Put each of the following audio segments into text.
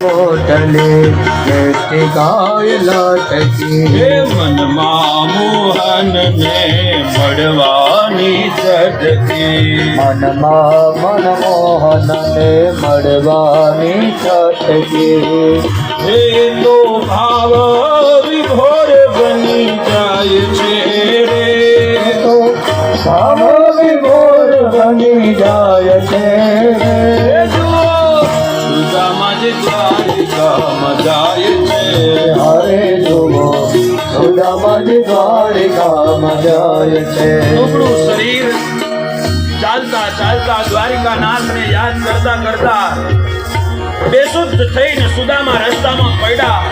મોટલે KT ગાય લટકી હે મનમાં મોહન ને મળવાની ઝટકી મનમાં મનમોહનને મળવાની છટકી હે તો ભાવ વિભોર બની જાય છે રે તો ભાવ વિભોર બની જાય છે હે જુઓ સુદામા જ દ્વારિકામાં જાય છે હરે જુઓ સુદામા જ દ્વારિકામાં જાય છે આપણું શરીર ચાલતા ચાલતા દ્વારિકા નાથને યાદ કરતા કરતા બેશુદ્ધ થઈને સુદામા રસ્તામાં પડ્યા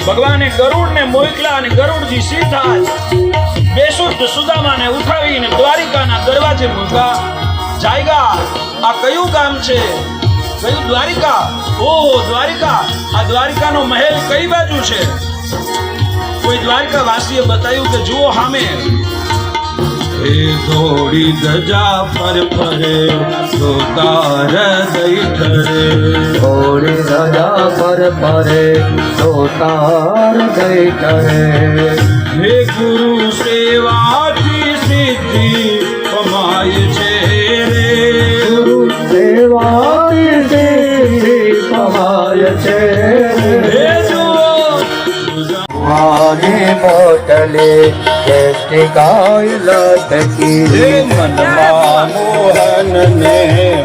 ભગવાને ગરુડને મોકલા અને ગરુડજી સીધા જ બેશુદ્ધ સુદામાને ઉઠાવીને દ્વારિકાના દરવાજે મૂક્યા જાયગા આ કયું ગામ છે કયું દ્વારિકા ઓહો દ્વારિકા આ દ્વારિકાનો મહેલ કઈ બાજુ છે કોઈ દ્વારિકા વાસીએ બતાવ્યું કે જુઓ સામે એ થોડી ધજા પર ફરે તો તાર દઈ ઠરે થોડી રજા પર પરે તો તાર ગઈ કરે હે ગુરુ સેવાથી સિદ્ધિ કમાય છે રે ગુરુ સેવાથી સિદ્ધિ કમાય છે હે જુઓ માને મોટલે કેટી ગાય લટકી હે મનમાં મોહન ને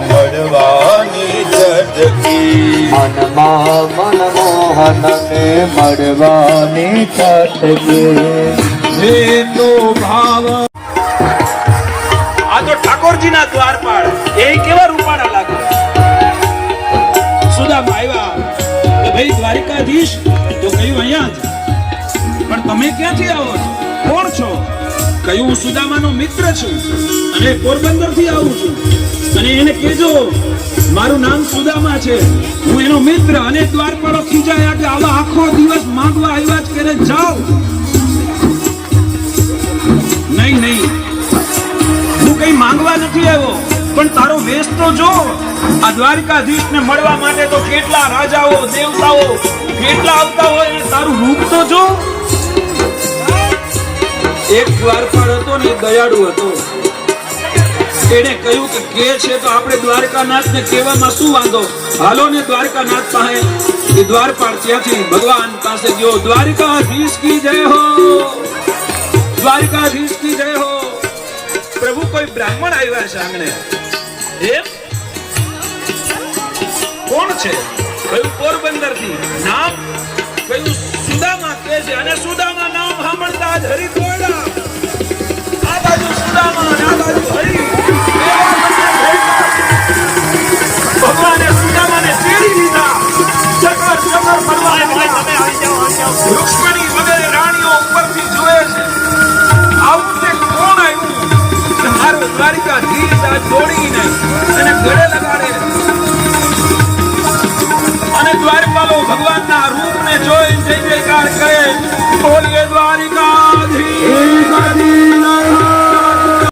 મળવાની ઝટકી મનમાં મનમોહનને મળવાની છટકી હે તો ભાવ આ તો ઠાકોરજીના દ્વારપાળ એ કેવા રૂપાળા લાગે સુદામા આવ્યા કે ભાઈ દ્વારિકાધીશ તો કયું અહીંયા જ પણ તમે ક્યાંથી આવો છો કોણ છો કયું હું સુદામાનો મિત્ર છું અને પોરબંદર થી આવું છું અને એને કહેજો મારું નામ સુદામા છે હું એનો મિત્ર અને દ્વારપાળો ખીજાયા કે આવા આખો દિવસ માંગવા આવ્યા જ કરે જાઓ નહીં નહીં હું કઈ માંગવા નથી આવ્યો પણ તારો વેશ તો જો આ દ્વારકાધીશને મળવા માટે તો કેટલા રાજાઓ દેવતાઓ કેટલા આવતા હોય અને તારું રૂપ તો જો એક દ્વારપાળ હતો ને દયાળુ હતો એને કહ્યું કે છે તો આપણે દ્વારકાનાથને કહેવામાં શું વાંધો હાલો ને દ્વારકાનાથ પાસે એ દ્વારપાળ ત્યાંથી ભગવાન પાસે ગયો દ્વારકાધીશ કી જય હો દ્વારકાધીશ કી જય હો પ્રભુ કોઈ બ્રાહ્મણ આવ્યા છે આંગણે એમ કોણ છે કયું પોરબંદર થી નામ કયું સુદામા કે છે અને સુદામા નામ સાંભળતા જ હરી દોડ્યા આ બાજુ સુદામા અને આ બાજુ હરી ભગવાને સુદામાને તેડી લીધા ચક્કર ચક્કર ફરવા ભાઈ તમે આવી જાઓ રૂક્ષ્મણી વગેરે રાણીઓ ઉપરથી જોવે છે આવું તે કોણ આવ્યું મારો દ્વારિકાધીશ આ દોડીને એને ગળે લગાડે અને દ્વારપાલો ભગવાનના રૂપને જોઈ જય જયકાર કરે બોલીએ દ્વારિકા